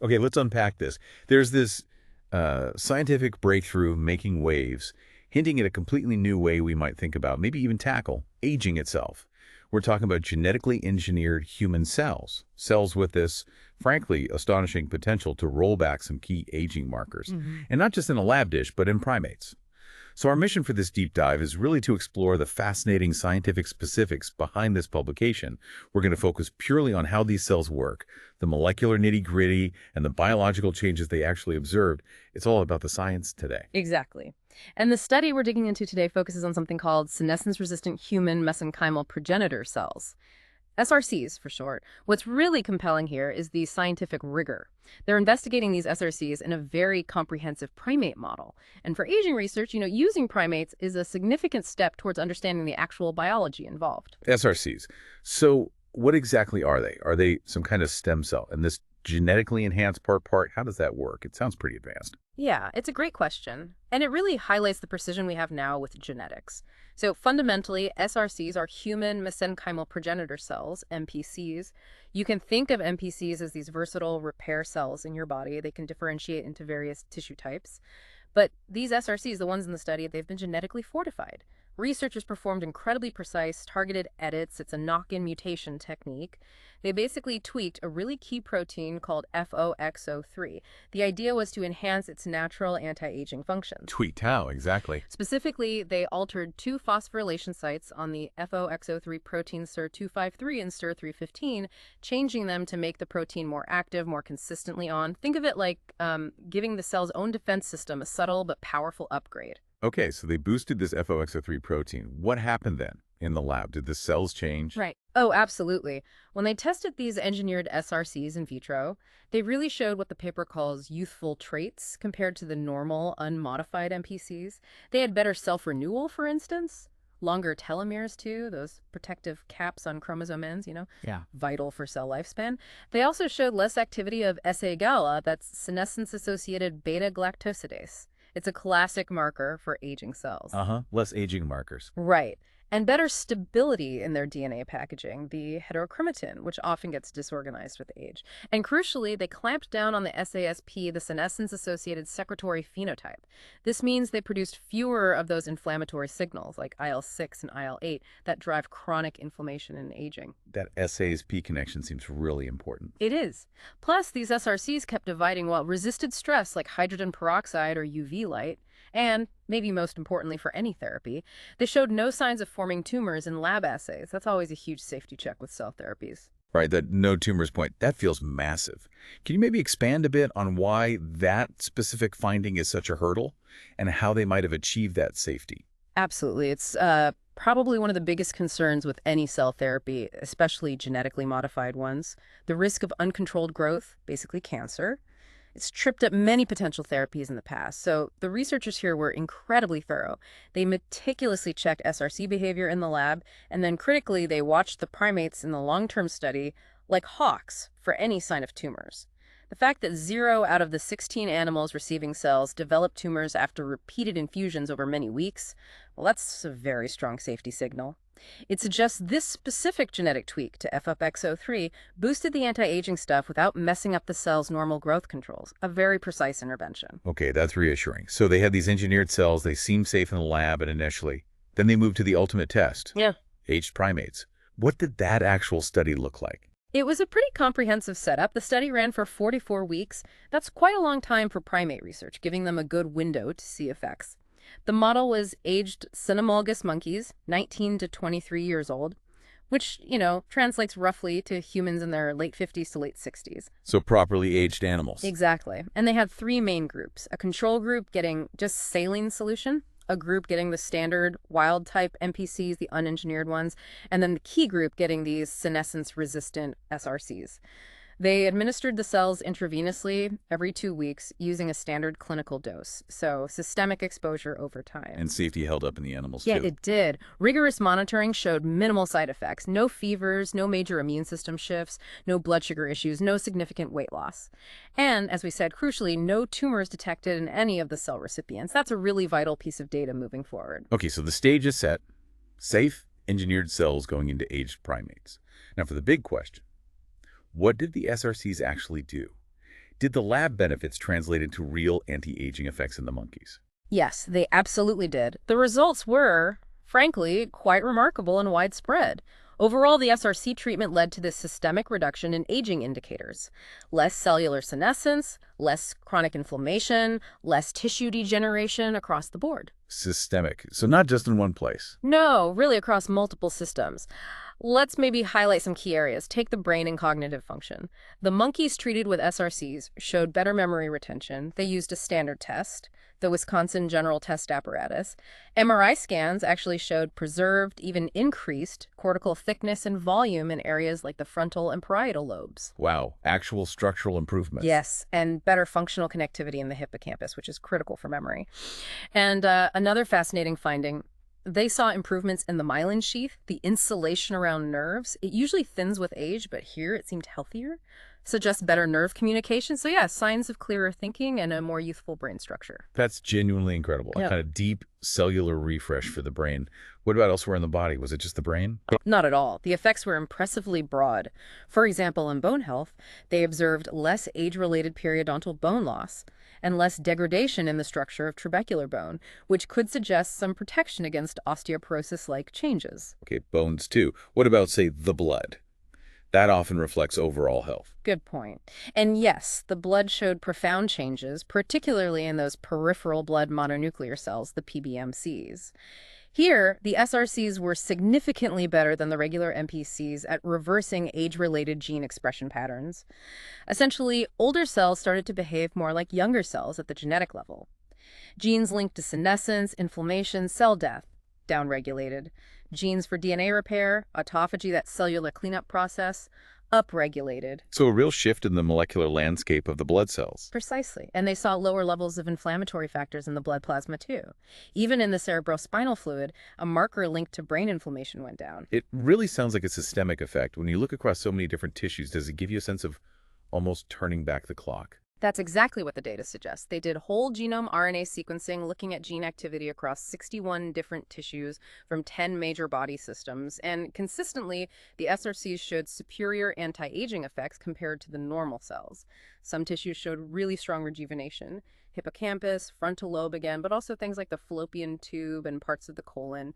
Okay, let's unpack this. There's this scientific breakthrough making waves, hinting at a completely new way we might think about, maybe even tackle, aging itself. We're talking about genetically engineered human cells, cells with this, frankly, astonishing potential to roll back some key aging markers. Hmm. And not just in a lab dish, but in primates. So our mission for this deep dive is really to explore the fascinating scientific specifics behind this publication. We're going to focus purely on how these cells work, the molecular nitty-gritty, and the biological changes they actually observed. It's all about the science today. Exactly. And the study we're digging into today focuses on something called senescence-resistant human mesenchymal progenitor cells. SRCs for short. What's really compelling here is the scientific rigor. They're investigating these SRCs in a very comprehensive primate model. And for aging research, using primates is a significant step towards understanding the actual biology involved. SRCs. So what exactly are they? Are they some kind of stem cell? And this genetically enhanced part, how does that work? It sounds pretty advanced. Yeah, it's a great question. And it really highlights the precision we have now with genetics. So fundamentally, SRCs are human mesenchymal progenitor cells, MPCs. You can think of MPCs as these versatile repair cells in your body. They can differentiate into various tissue types. But these SRCs, the ones in the study, they've been genetically fortified. Researchers performed incredibly precise, targeted edits. It's a knock-in mutation technique. They basically tweaked a really key protein called FOXO3. The idea was to enhance its natural anti-aging functions. Tweaked how, exactly? Specifically, they altered two phosphorylation sites on the FOXO3 protein SIR253 and SIR315, changing them to make the protein more active, more consistently on. Think of it like giving the cell's own defense system a subtle but powerful upgrade. Okay, so they boosted this FOXO3 protein. What happened then in the lab? Did the cells change? Right. Oh, absolutely. When they tested these engineered SRCs in vitro, they really showed what the paper calls youthful traits compared to the normal, unmodified MPCs. They had better self-renewal, for instance, longer telomeres, too, those protective caps on chromosome ends, Yeah. vital for cell lifespan. They also showed less activity of SA-GALA, that's senescence-associated beta-galactosidase. It's a classic marker for aging cells. Less aging markers. Right. And better stability in their DNA packaging, the heterochromatin, which often gets disorganized with age. And crucially, they clamped down on the SASP, the senescence-associated secretory phenotype. This means they produced fewer of those inflammatory signals, like IL-6 and IL-8, that drive chronic inflammation and aging. That SASP connection seems really important. It is. Plus, these SRCs kept dividing well, resisted stress like hydrogen peroxide or UV light, and, maybe most importantly for any therapy, they showed no signs of forming tumors in lab assays. That's always a huge safety check with cell therapies. Right, that no tumors point, that feels massive. Can you maybe expand a bit on why that specific finding is such a hurdle and how they might have achieved that safety? Absolutely. It's probably one of the biggest concerns with any cell therapy, especially genetically modified ones. The risk of uncontrolled growth, basically cancer. It's tripped up many potential therapies in the past. So the researchers here were incredibly thorough. They meticulously checked SRC behavior in the lab, and then critically, they watched the primates in the long-term study like hawks for any sign of tumors. The fact that 0 out of the 16 animals receiving cells developed tumors after repeated infusions over many weeks, well, that's a very strong safety signal. It suggests this specific genetic tweak to FOXO3 boosted the anti-aging stuff without messing up the cell's normal growth controls, a very precise intervention. Okay, that's reassuring. So they had these engineered cells, they seemed safe in the lab and initially. Then they moved to the ultimate test, Yeah. aged primates. What did that actual study look like? It was a pretty comprehensive setup. The study ran for 44 weeks. That's quite a long time for primate research, giving them a good window to see effects. The model was aged cynomolgus monkeys, 19 to 23 years old, which, translates roughly to humans in their late 50s to late 60s. So properly aged animals. Exactly. And they had three main groups. A control group getting just saline solution, a group getting the standard wild-type MPCs, the unengineered ones, and then the key group getting these senescence-resistant SRCs. They administered the cells intravenously every 2 weeks using a standard clinical dose, so systemic exposure over time. And safety held up in the animals, Yeah, too. it did. Rigorous monitoring showed minimal side effects, no fevers, no major immune system shifts, no blood sugar issues, no significant weight loss. And, as we said, crucially, no tumors detected in any of the cell recipients. That's a really vital piece of data moving forward. Okay, so the stage is set. Safe, engineered cells going into aged primates. Now for the big question. What did the SRCs actually do? Did the lab benefits translate into real anti-aging effects in the monkeys? Yes, they absolutely did. The results were, frankly, quite remarkable and widespread. Overall, the SRC treatment led to this systemic reduction in aging indicators. Less cellular senescence, less chronic inflammation, less tissue degeneration across the board. Systemic, so not just in one place. No, really across multiple systems. Let's maybe highlight some key areas. Take the brain and cognitive function. The monkeys treated with SRCs showed better memory retention. They used a standard test, the Wisconsin General Test Apparatus. MRI scans actually showed preserved, even increased, cortical thickness and volume in areas like the frontal and parietal lobes. Wow, actual structural improvements. Yes, and better functional connectivity in the hippocampus, which is critical for memory. And another fascinating finding, they saw improvements in the myelin sheath, the insulation around nerves. It usually thins with age, but here it seemed healthier. Suggests better nerve communication. So yeah, signs of clearer thinking and a more youthful brain structure. That's genuinely incredible. A Yeah. kind of deep cellular refresh for the brain. What about elsewhere in the body? Was it just the brain? Not at all. The effects were impressively broad. For example, in bone health, they observed less age-related periodontal bone loss and less degradation in the structure of trabecular bone, which could suggest some protection against osteoporosis-like changes. Okay, bones too. What about, say, the blood? That often reflects overall health. Good point. And yes, the blood showed profound changes, particularly in those peripheral blood mononuclear cells, the PBMCs. Here, the SRCs were significantly better than the regular MPCs at reversing age-related gene expression patterns. Essentially, older cells started to behave more like younger cells at the genetic level. Genes linked to senescence, inflammation, cell death, downregulated. Genes for DNA repair, autophagy, that cellular cleanup process, upregulated. So a real shift in the molecular landscape of the blood cells. Precisely. And they saw lower levels of inflammatory factors in the blood plasma too. Even in the cerebrospinal fluid, a marker linked to brain inflammation went down. It really sounds like a systemic effect. When you look across so many different tissues, does it give you a sense of almost turning back the clock? That's exactly what the data suggests. They did whole genome RNA sequencing looking at gene activity across 61 different tissues from 10 major body systems, and consistently, the SRCs showed superior anti-aging effects compared to the normal cells. Some tissues showed really strong rejuvenation, hippocampus, frontal lobe again, but also things like the fallopian tube and parts of the colon.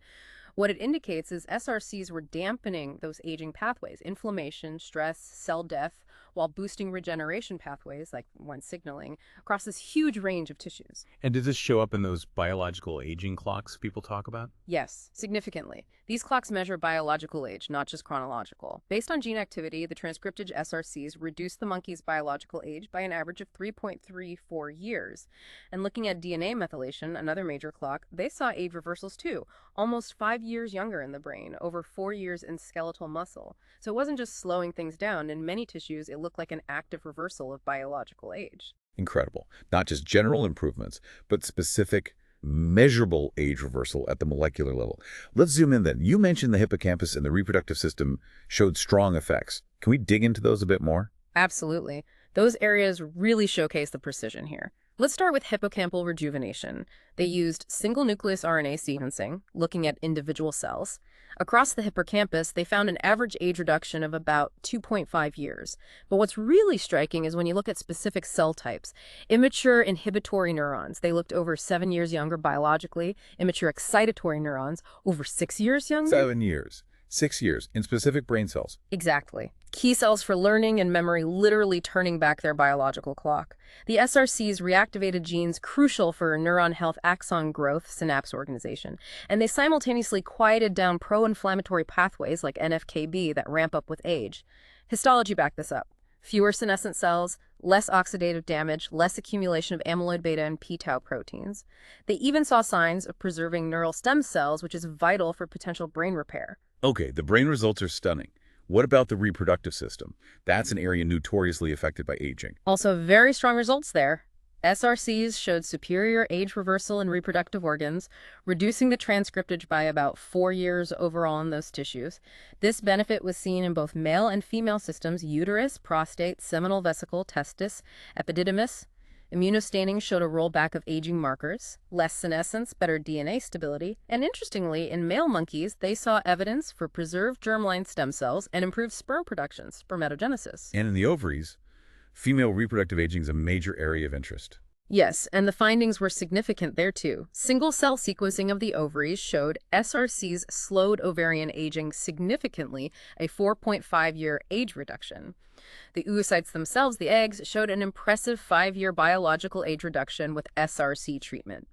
What it indicates is SRCs were dampening those aging pathways, inflammation, stress, cell death, while boosting regeneration pathways like Wnt signaling across this huge range of tissues. And did this show up in those biological aging clocks people talk about? Yes, significantly. These clocks measure biological age, not just chronological. Based on gene activity, the transcriptage SRCs reduced the monkey's biological age by an average of 3.34 years. And looking at DNA methylation, another major clock, they saw age reversals too, almost 5 years younger in the brain, over 4 years in skeletal muscle. So it wasn't just slowing things down. In many tissues, it looked like an active reversal of biological age. Incredible. Not just general improvements, but specific, measurable age reversal at the molecular level. Let's zoom in then. You mentioned the hippocampus and the reproductive system showed strong effects. Can we dig into those a bit more? Absolutely. Those areas really showcase the precision here. Let's start with hippocampal rejuvenation. They used single-nucleus RNA sequencing, looking at individual cells. Across the hippocampus, they found an average age reduction of about 2.5 years. But what's really striking is when you look at specific cell types. Immature inhibitory neurons, they looked over 7 years younger biologically. Immature excitatory neurons, over 6 years younger. 7 years. 6 years in specific brain cells. Exactly. Key cells for learning and memory literally turning back their biological clock. The SRCs reactivated genes crucial for neuron health, axon growth, synapse organization, and they simultaneously quieted down pro-inflammatory pathways like NF-κB that ramp up with age. Histology backed this up. Fewer senescent cells, less oxidative damage, less accumulation of amyloid beta and p-tau proteins. They even saw signs of preserving neural stem cells, which is vital for potential brain repair. Okay, the brain results are stunning. What about the reproductive system? That's an area notoriously affected by aging. Also, very strong results there. SRCs showed superior age reversal in reproductive organs, reducing the transcriptage by about 4 years overall in those tissues. This benefit was seen in both male and female systems: uterus, prostate, seminal vesicle, testis, epididymis. Immunostaining showed a rollback of aging markers, less senescence, better DNA stability, and interestingly, in male monkeys, they saw evidence for preserved germline stem cells and improved sperm production, spermatogenesis. And in the ovaries, Female reproductive aging is a major area of interest. Yes, and the findings were significant there too. Single-cell sequencing of the ovaries showed SRCs slowed ovarian aging significantly, a 4.5-year age reduction. The oocytes themselves, the eggs, showed an impressive 5-year biological age reduction with SRC treatment.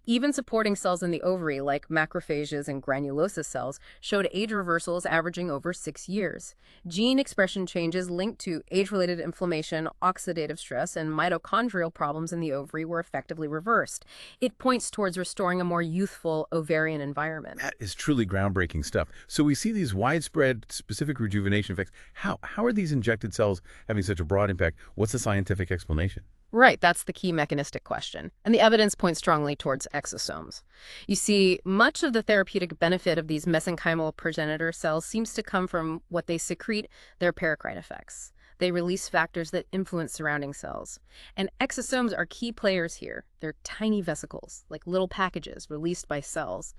Even supporting cells in the ovary, like macrophages and granulosa cells, showed age reversals averaging over 6 years. Gene expression changes linked to age-related inflammation, oxidative stress, and mitochondrial problems in the ovary were effectively reversed. It points towards restoring a more youthful ovarian environment. That is truly groundbreaking stuff. So we see these widespread specific rejuvenation effects. How are these injected cells having such a broad impact? What's the scientific explanation? Right, that's the key mechanistic question. And the evidence points strongly towards exosomes. You see, much of the therapeutic benefit of these mesenchymal progenitor cells seems to come from what they secrete, their paracrine effects. They release factors that influence surrounding cells. And exosomes are key players here. They're tiny vesicles, like little packages released by cells.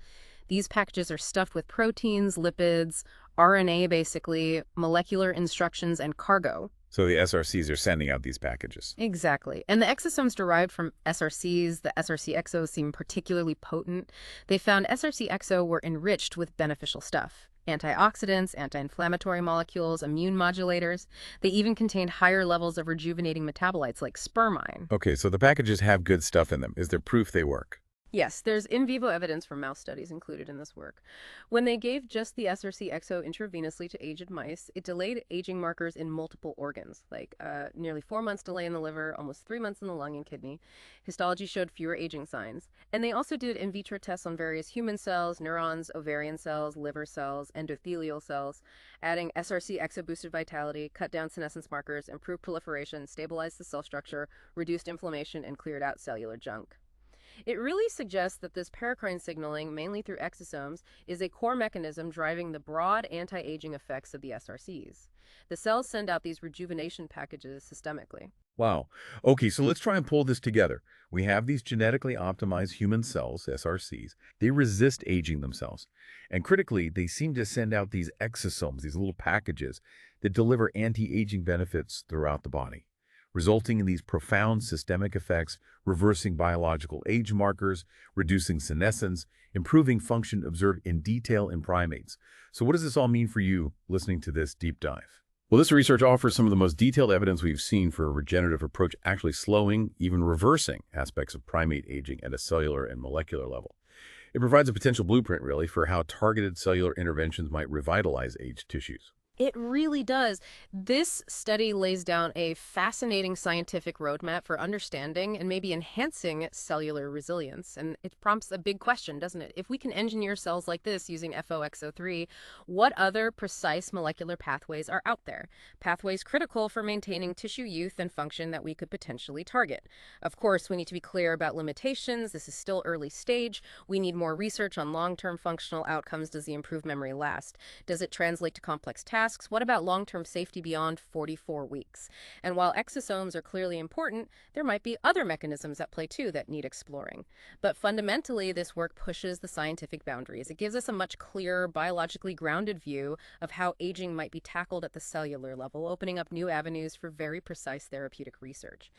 These packages are stuffed with proteins, lipids, RNA basically, molecular instructions, and cargo. So the SRCs are sending out these packages. Exactly. And the exosomes derived from SRCs, the SRC exos, seem particularly potent. They found SRC exo were enriched with beneficial stuff. Antioxidants, anti-inflammatory molecules, immune modulators. They even contained higher levels of rejuvenating metabolites like spermine. Okay, so the packages have good stuff in them. Is there proof they work? Yes, there's in vivo evidence from mouse studies included in this work. When they gave just the SRC exo intravenously to aged mice, it delayed aging markers in multiple organs, like nearly 4 months delay in the liver, almost 3 months in the lung and kidney. Histology showed fewer aging signs. And they also did in vitro tests on various human cells, neurons, ovarian cells, liver cells, endothelial cells, adding SRC exo boosted vitality, cut down senescence markers, improved proliferation, stabilized the cell structure, reduced inflammation, and cleared out cellular junk. It really suggests that this paracrine signaling, mainly through exosomes, is a core mechanism driving the broad anti-aging effects of the SRCs. The cells send out these rejuvenation packages systemically. Wow. Okay, so let's try and pull this together. We have these genetically optimized human cells, SRCs. They resist aging themselves. And critically, they seem to send out these exosomes, these little packages that deliver anti-aging benefits throughout the body, resulting in these profound systemic effects, reversing biological age markers, reducing senescence, improving function observed in detail in primates. So what does this all mean for you listening to this deep dive? Well, this research offers some of the most detailed evidence we've seen for a regenerative approach actually slowing, even reversing aspects of primate aging at a cellular and molecular level. It provides a potential blueprint, really, for how targeted cellular interventions might revitalize aged tissues. It really does. This study lays down a fascinating scientific roadmap for understanding and maybe enhancing cellular resilience. And it prompts a big question, doesn't it? If we can engineer cells like this using FOXO3, what other precise molecular pathways are out there? Pathways critical for maintaining tissue youth and function that we could potentially target. Of course, we need to be clear about limitations. This is still early stage. We need more research on long-term functional outcomes. Does the improved memory last? Does it translate to complex tasks? What about long-term safety beyond 44 weeks? And while exosomes are clearly important, there might be other mechanisms at play too that need exploring. But fundamentally, this work pushes the scientific boundaries. It gives us a much clearer, biologically grounded view of how aging might be tackled at the cellular level, opening up new avenues for very precise therapeutic research.